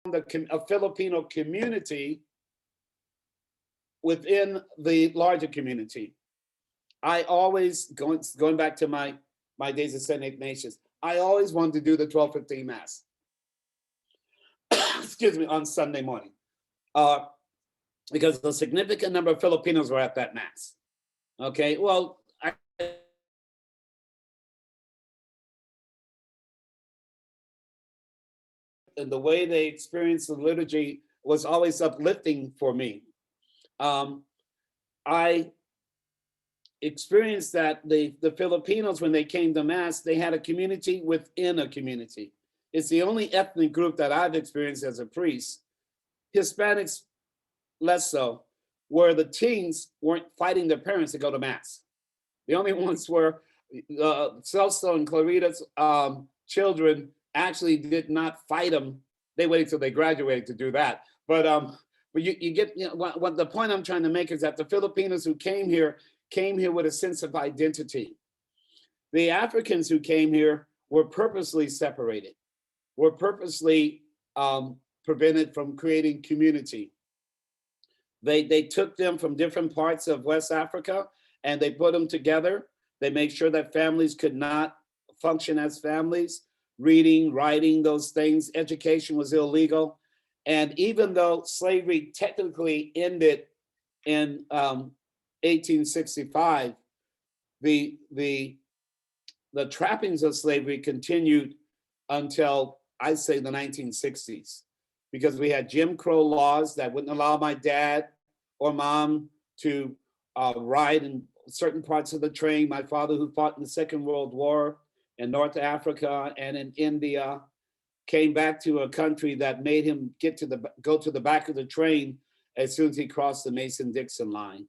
a Filipino community within the larger community. I always, going back to my days at St. Ignatius, I always wanted to do the 12:15 Mass, excuse me, on Sunday morning, uh, because a significant number of Filipinos were at that Mass. Okay, well, and the way they experienced the liturgy was always uplifting for me. Um, I experienced that the Filipinos, when they came to Mass, they had a community within a community. It's the only ethnic group that I've experienced as a priest. Hispanics, less so, where the teens weren't fighting their parents to go to Mass. The only ones were Celso and Clarita's children actually did not fight them. They waited till they graduated to do that. But you get, you know, what the point I'm trying to make is that the Filipinos who came here with a sense of identity. The Africans who came here were purposely separated, were purposely prevented from creating community. They took them from different parts of West Africa and they put them together. They made sure that families could not function as families, reading, writing, those things. Education was illegal. And even though slavery technically ended in 1865, the trappings of slavery continued until, I'd say, the 1960s, because we had Jim Crow laws that wouldn't allow my dad or mom to ride in certain parts of the train. My father, who fought in the Second World War in North Africa and in India, came back to a country that made him go to the back of the train as soon as he crossed the Mason-Dixon line.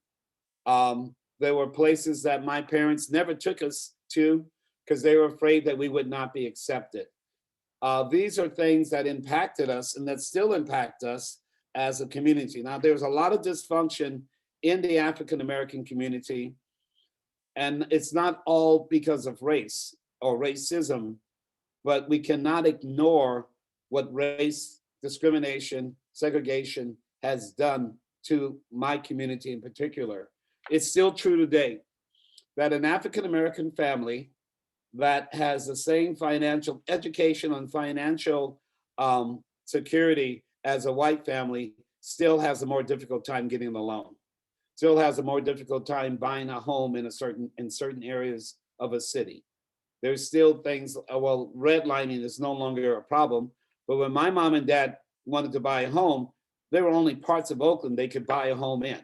There were places that my parents never took us to because they were afraid that we would not be accepted. These are things that impacted us and that still impact us as a community. Now, there's a lot of dysfunction in the African-American community, and it's not all because of race or racism, but we cannot ignore what race, discrimination, segregation has done to my community in particular. It's still true today that an African-American family that has the same financial education and financial security as a white family still has a more difficult time getting a loan, still has a more difficult time buying a home in certain areas of a city. There's still things, well, redlining is no longer a problem, but when my mom and dad wanted to buy a home, there were only parts of Oakland they could buy a home in.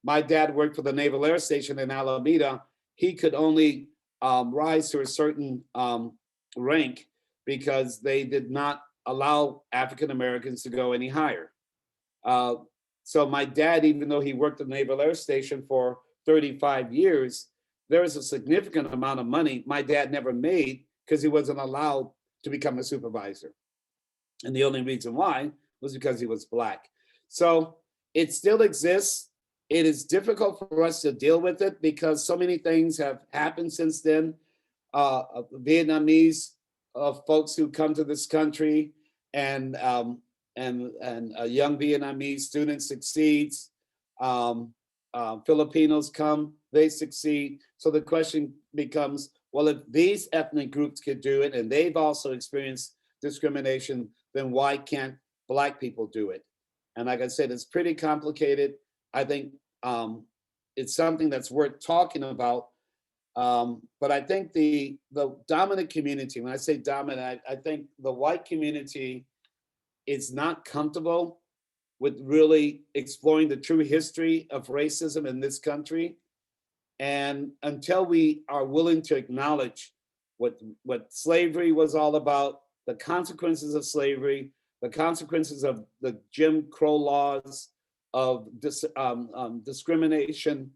My dad worked for the Naval Air Station in Alameda. He could only rise to a certain rank because they did not allow African Americans to go any higher. So my dad, even though he worked at the Naval Air Station for 35 years, there was a significant amount of money my dad never made because he wasn't allowed to become a supervisor. And the only reason why was because he was Black. So it still exists. It is difficult for us to deal with it because so many things have happened since then. Vietnamese folks who come to this country and a young Vietnamese student succeeds. Filipinos come, they succeed. So the question becomes, well, if these ethnic groups could do it and they've also experienced discrimination, then why can't Black people do it? And like I said, it's pretty complicated. I think it's something that's worth talking about. But I think the dominant community, when I say dominant, I think the white community is not comfortable with really exploring the true history of racism in this country. And until we are willing to acknowledge what slavery was all about, the consequences of slavery, the consequences of the Jim Crow laws, of discrimination,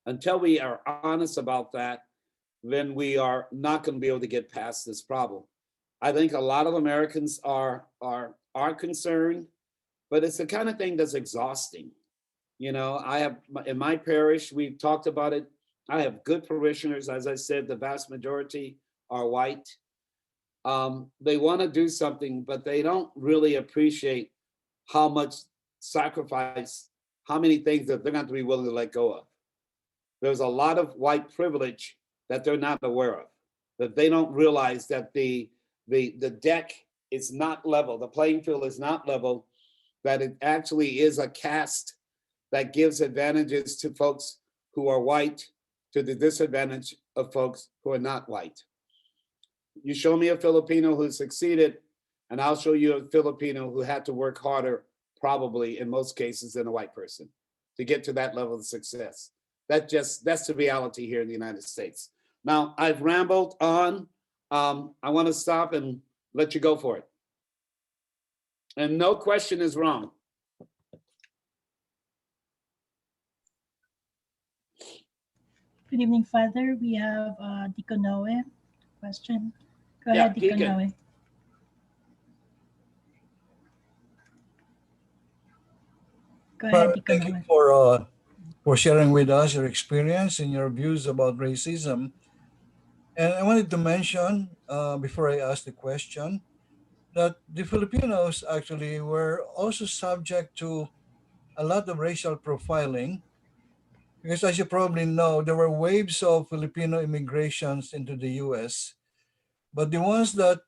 until we are honest about that, then we are not going to be able to get past this problem. I think a lot of Americans are concerned, but it's the kind of thing that's exhausting. You know, I have in my parish, we've talked about it. I have good parishioners. As I said, the vast majority are white. They want to do something, but they don't really appreciate how much sacrifice, how many things that they're going to be willing to let go of. There's a lot of white privilege that they're not aware of, that they don't realize that the deck is not level, the playing field is not level, that it actually is a caste that gives advantages to folks who are white to the disadvantage of folks who are not white. You show me a Filipino who succeeded, and I'll show you a Filipino who had to work harder, probably in most cases, than a white person to get to that level of success. That's the reality here in the United States. Now, I've rambled on. I want to stop and let you go for it. And no question is wrong. Good evening, Father. We have Deacon Noe question. Go Yeah, ahead, Deacon Deacon. Noe. Go ahead, Deacon Thank you Noe. for sharing with us your experience and your views about racism. And I wanted to mention before I ask the question that the Filipinos actually were also subject to a lot of racial profiling because, as you probably know, there were waves of Filipino immigrations into the U.S. But the ones that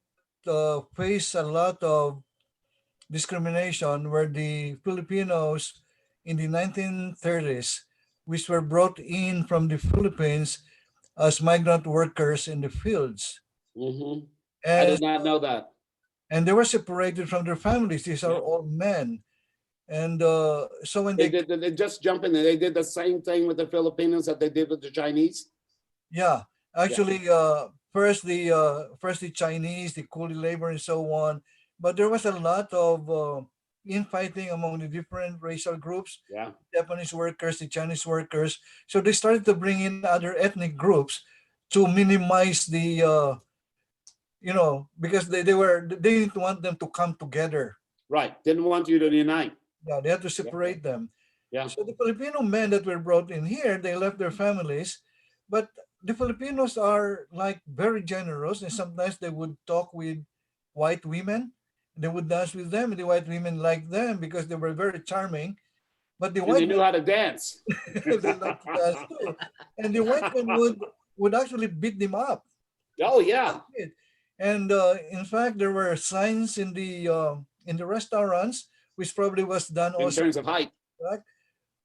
faced a lot of discrimination were the Filipinos in the 1930s, which were brought in from the Philippines as migrant workers in the fields. Mm-hmm. I And, did not know that. and they were separated from their families. These are Yeah. all men. And so when They just jump in there. They did the same thing with the Filipinos that they did with the Chinese. yeah, Yeah. actually, first the Chinese, the coolie labor, and so on. But there was a lot of infighting among the different racial groups. Yeah. Japanese workers, the Chinese workers. So they started to bring in other ethnic groups to minimize the, because they didn't want them to come together. Right. Didn't want you to unite. Yeah, they had to Yeah. separate them. Yeah. So the Filipino men that were brought in here, they left their families, but the Filipinos are like very generous, and sometimes they would talk with white women. They would dance with them, and the white women liked them because they were very charming. But the And they white knew men how to dance. they like to dance too, and the white men would actually beat them up. Oh yeah. And in fact, there were signs in the restaurants, which probably was done In also. terms of height. Right?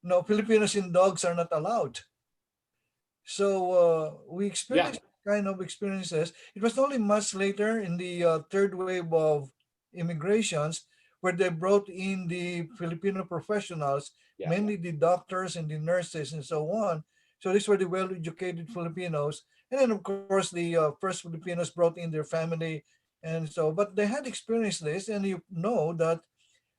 No, Filipinos and dogs are not allowed. So we Yeah. experienced kind of experiences. It was only much later in the third wave of immigrations where they brought in the Filipino professionals, Yeah. mainly the doctors and the nurses and so on. So these were the well-educated Filipinos. And then, of course, the first Filipinos brought in their family. And so, but they had experienced this, and you know that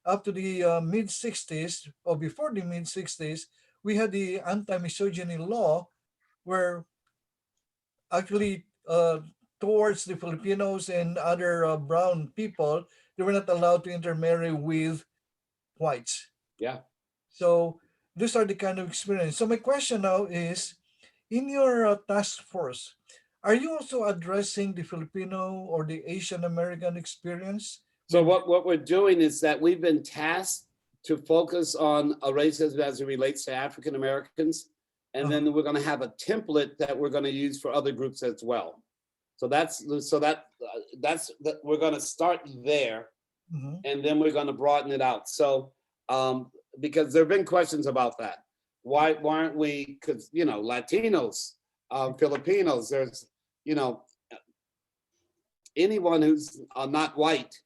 up to the mid 60s or before the mid 60s, we had the anti misogyny law where actually towards the Filipinos and other brown people, they were not allowed to intermarry with whites. Yeah. So these are the kind of experience. So my question now is, in your task force, are you also addressing the Filipino or the Asian American experience? So what we're doing is that we've been tasked to focus on a racism as it relates to African Americans, and then we're going to have a template that we're going to use for other groups as well. So that's we're going to start there, and then we're going to broaden it out. So because there have been questions about that, why aren't we? Because Latinos, Filipinos, there's anyone who's not white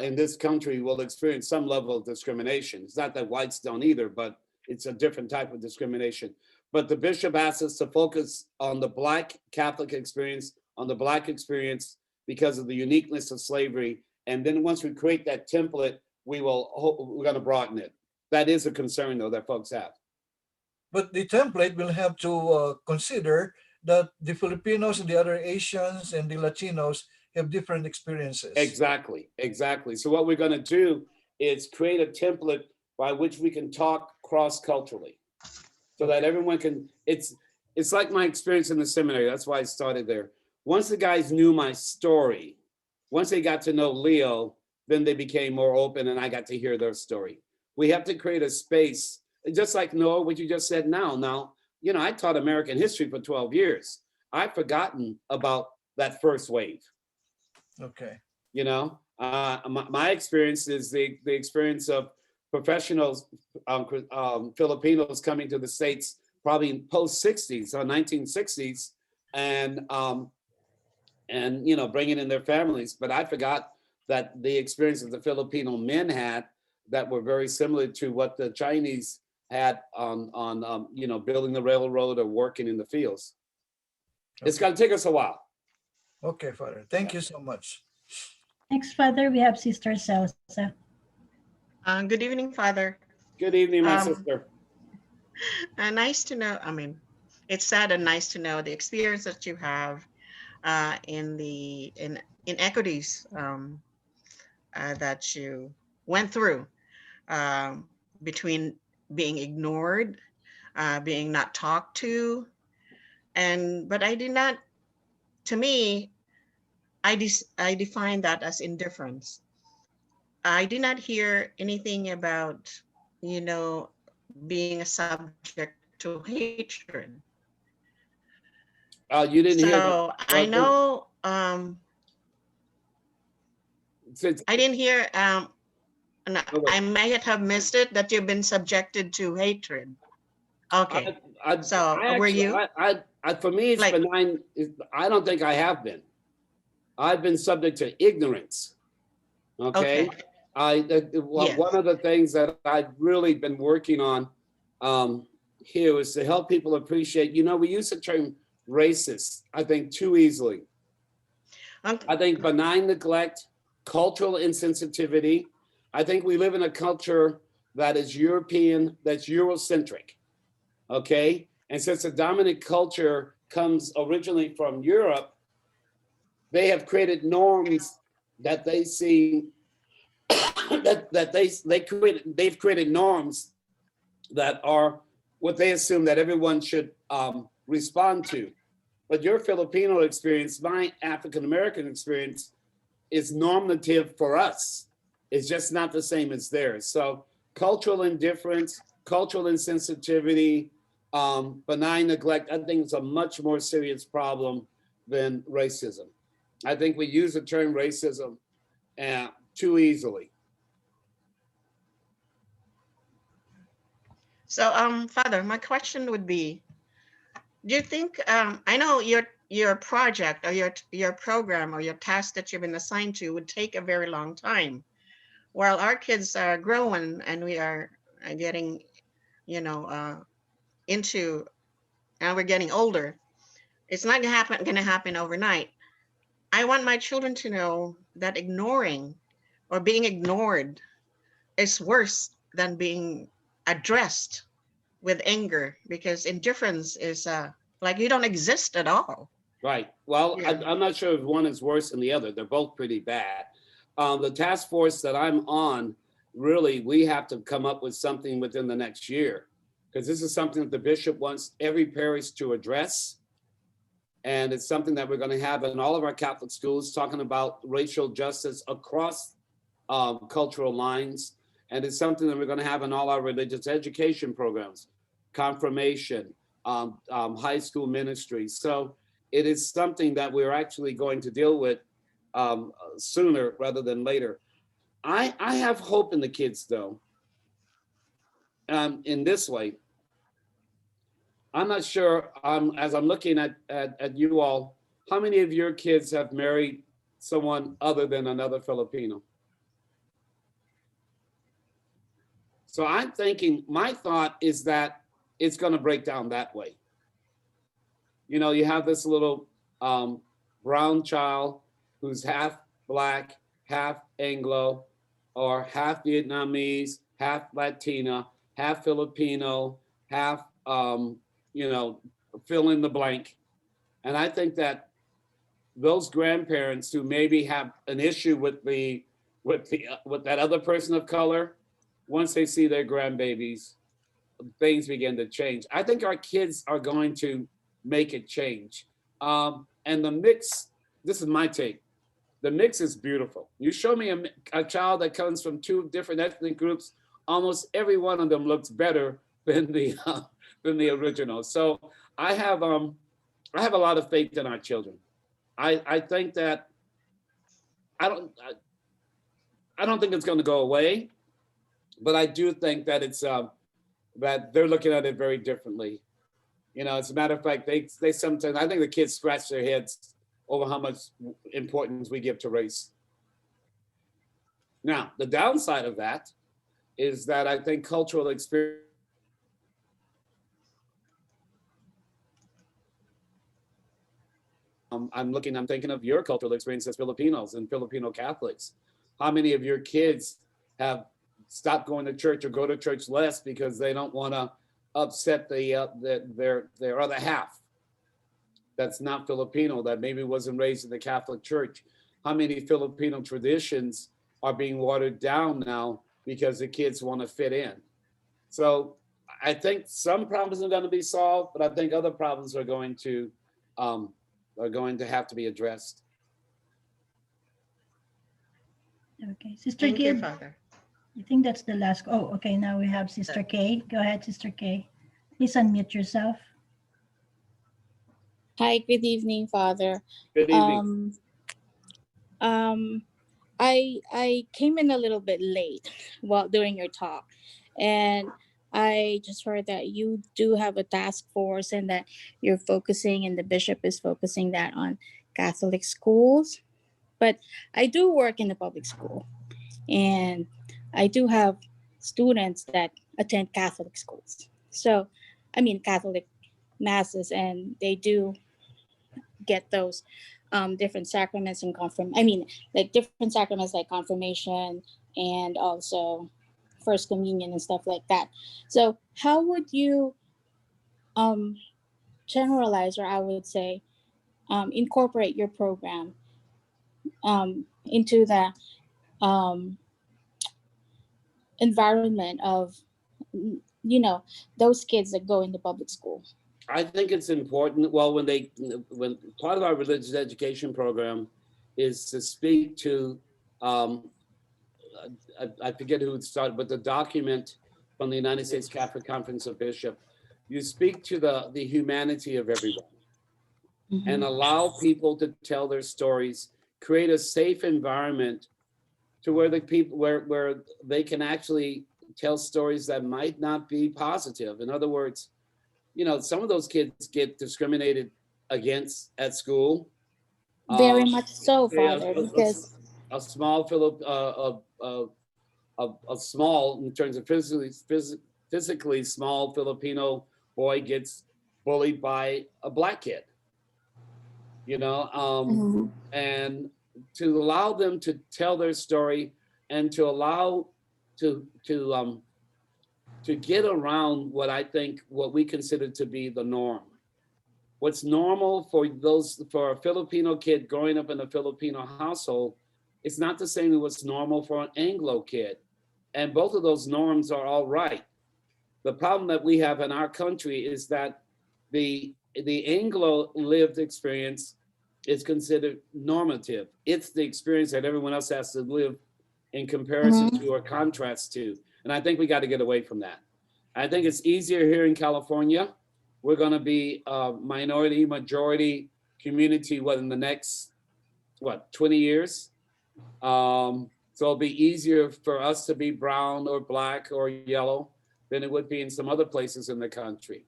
in this country will experience some level of discrimination. It's not that whites don't either, but it's a different type of discrimination. But the bishop asked us to focus on the Black Catholic experience, on the Black experience because of the uniqueness of slavery. And then once we create that template, we're going to broaden it. That is a concern, though, that folks have. But the template will have to consider that the Filipinos and the other Asians and the Latinos have different experiences. Exactly. So what we're going to do is create a template by which we can talk cross-culturally so that everyone can, it's like my experience in the seminary. That's why I started there. Once the guys knew my story, Once they got to know Leo, then they became more open and I got to hear their story. We have to create a space, just like Noah, what you just said now. Now, you know, I taught American history for 12 years. I've forgotten about that first wave, Okay. you know. My experience is the experience of professionals, Filipinos coming to the States probably in post 60s or 1960s and you know, bringing in their families. But I forgot that the experiences the Filipino men had that were very similar to what the Chinese had on you know, building the railroad or working in the fields. It's Okay. going to take us a while. Okay, Father. Thank you so much. Next, Father, we have Sister Salsa. Good evening, Father. Good evening, my Um, sister. Nice to know. I mean, it's sad and nice to know the experience that you have in inequities that you went through um, between being ignored, being not talked to, but I did not. To me, I define that as indifference. I did not hear anything about, you know, being a subject to hatred. You didn't hear the, So I well, know since, I didn't hear and well, I might have missed it that you've been subjected to hatred. Okay. So were you for me, it's like benign. I don't think I have been. I've been subject to ignorance. Okay. okay? One Yes. of the things that I've really been working on here is to help people appreciate, you know, we use the term racist, I think, too easily. I think benign neglect, cultural insensitivity. I think we live in a culture that is European, that's Eurocentric. Okay. And since the dominant culture comes originally from Europe, they have created norms that they see that they've created norms that are what they assume that everyone should respond to. But your Filipino experience, my African American experience, is normative for us. It's just not the same as theirs. So cultural indifference, cultural insensitivity, benign neglect, I think it's a much more serious problem than racism. I think we use the term racism too easily. So Father, my question would be, do you think I know your project or your program or your task that you've been assigned to would take a very long time, while our kids are growing and we are getting, you know, into and we're getting older. It's not gonna happen overnight. I want my children to know that ignoring or being ignored is worse than being addressed with anger, because indifference is like you don't exist at all. Right. Well, Yeah. I'm not sure if one is worse than the other. They're both pretty bad. The task force that I'm on, really, we have to come up with something within the next year, because this is something that the bishop wants every parish to address. And it's something that we're going to have in all of our Catholic schools, talking about racial justice across cultural lines. And it's something that we're going to have in all our religious education programs, confirmation, high school ministry. So it is something that we're actually going to deal with sooner rather than later. I have hope in the kids, though, in this way. I'm not sure, as I'm looking at you all, how many of your kids have married someone other than another Filipino? So I'm thinking, my thought is that it's going to break down that way. You know, you have this little brown child who's half Black, half Anglo, or half Vietnamese, half Latina, half Filipino, half, you know, fill in the blank. And I think that those grandparents who maybe have an issue with that other person of color, once they see their grandbabies, things begin to change. I think our kids are going to make it change. And the mix, this is my take. The mix is beautiful. You show me a child that comes from two different ethnic groups, almost every one of them looks better than the original. So I have a lot of faith in our children. I think that I don't I don't think it's going to go away, but I do think that it's that they're looking at it very differently. You know, as a matter of fact, they sometimes, I think the kids scratch their heads over how much importance we give to race. Now, the downside of that is that I think cultural experience I'm thinking of your cultural experience as Filipinos and Filipino Catholics. How many of your kids have stopped going to church or go to church less because they don't want to upset their other half that's not Filipino, that maybe wasn't raised in the Catholic Church? How many Filipino traditions are being watered down now because the kids want to fit in? So I think some problems are going to be solved, but I think other problems are going to have to be addressed. Okay, Sister Thank you, Gid, Father. I think that's the last. Oh, okay. Now we have Sister Kay. Go ahead, Sister Kay. Please unmute yourself. Hi, good evening, Father. Good evening. Um, I came in a little bit late while during your talk, and I just heard that you do have a task force and that you're focusing, and the bishop is focusing that on Catholic schools. But I do work in the public school, and I do have students that attend Catholic schools. So, I mean, Catholic masses, and they do get those different sacraments and like different sacraments like confirmation and also first communion and stuff like that. So how would you um generalize, or I would say incorporate your program into the um environment of those kids that go into public school? I think it's important. Well, when part of our religious education program is to speak to, I forget who it started, but the document from the United States Catholic Conference of Bishops, you speak to the humanity of everyone and allow people to tell their stories, create a safe environment to where the people where they can actually tell stories that might not be positive. In other words, you know, some of those kids get discriminated against at school. Very much so, Say Father, because a small a small, in terms of physically small Filipino boy gets bullied by a black kid. You know, and to allow them to tell their story and to allow to get around what we consider to be the norm. What's normal for a Filipino kid growing up in a Filipino household, it's not the same as what's normal for an Anglo kid. And both of those norms are all right. The problem that we have in our country is that the Anglo lived experience is considered normative. It's the experience that everyone else has to live in comparison to or contrast to. And I think we got to get away from that. I think it's easier here in California. We're going to be a minority, majority community, in the next, 20 years? So it'll be easier for us to be brown or black or yellow than it would be in some other places in the country.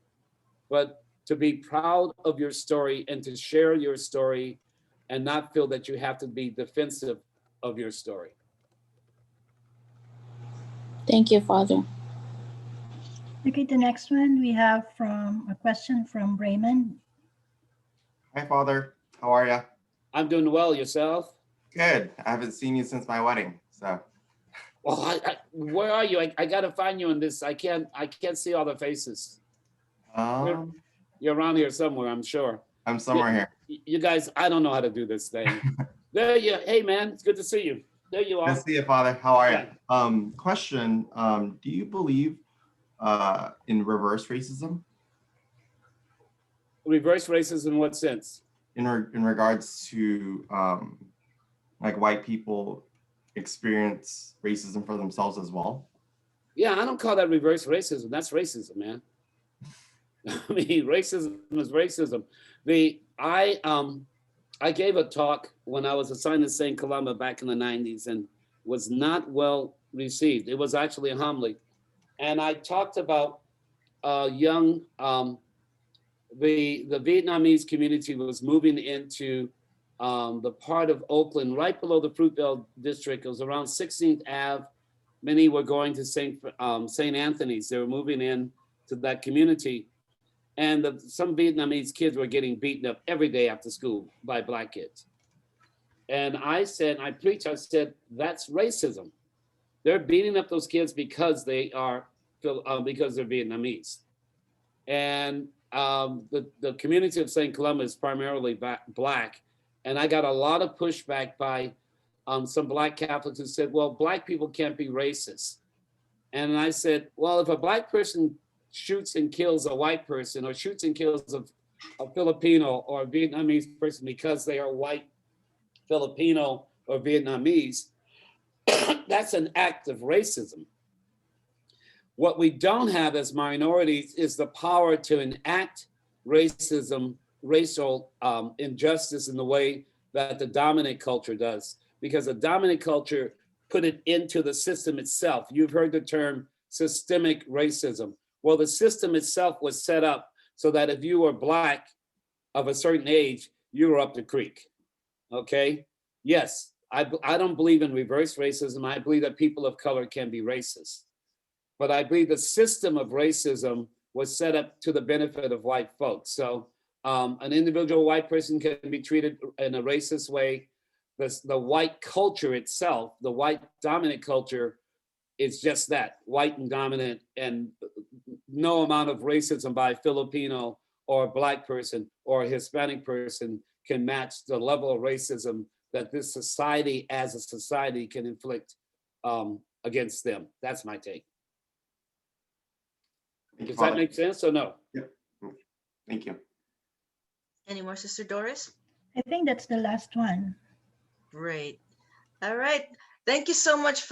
But to be proud of your story and to share your story and not feel that you have to be defensive of your story. thank you, Father. Okay, the next one we have a question from Raymond. Hi, Father. How are you? I'm doing well. Yourself? Good. I haven't seen you since my wedding, so. Well, where are you? I got to find you in this. I can't see all the faces. You're around here somewhere, I'm sure. I'm somewhere here. You guys, I don't know how to do this thing. There you. Hey, man, it's good to see you. There you are. Good to see you, Father. How are Yeah. you? Question. Do you believe in reverse racism? Reverse racism in what sense? In regards to like white people experience racism for themselves as well? Yeah, I don't call that reverse racism. That's racism, man. I mean, racism is racism. I gave a talk when I was assigned to St. Columba back in the 90s and was not well received. It was actually a homily. And I talked about young the Vietnamese community was moving into the part of Oakland right below the Fruitvale district. It was around 16th Ave. Many were going to St. Anthony's. They were moving in to that community. And some Vietnamese kids were getting beaten up every day after school by Black kids. And I said, I preached, I said, that's racism. They're beating up those kids because they're Vietnamese. And the community of St. Columba is primarily Black. And I got a lot of pushback by some Black Catholics who said, well, Black people can't be racist. And I said, well, if a Black person shoots and kills a white person or shoots and kills a Filipino or a Vietnamese person because they are white, Filipino, or Vietnamese, that's an act of racism. What we don't have as minorities is the power to enact racism, racial injustice in the way that the dominant culture does, because the dominant culture put it into the system itself. You've heard the term systemic racism. Well, the system itself was set up so that if you were Black of a certain age, you were up the creek, okay? Yes, I don't believe in reverse racism. I believe that people of color can be racist. But I believe the system of racism was set up to the benefit of white folks. So an individual white person can be treated in a racist way. The white culture itself, the white dominant culture, is just that, white and dominant, and no amount of racism by a Filipino or a Black person or a Hispanic person can match the level of racism that this society as a society can inflict against them. That's my take. Does that make sense or no? Yep. Thank you. Any more, Sister Doris? I think that's the last one. Great. All right. Thank you so much,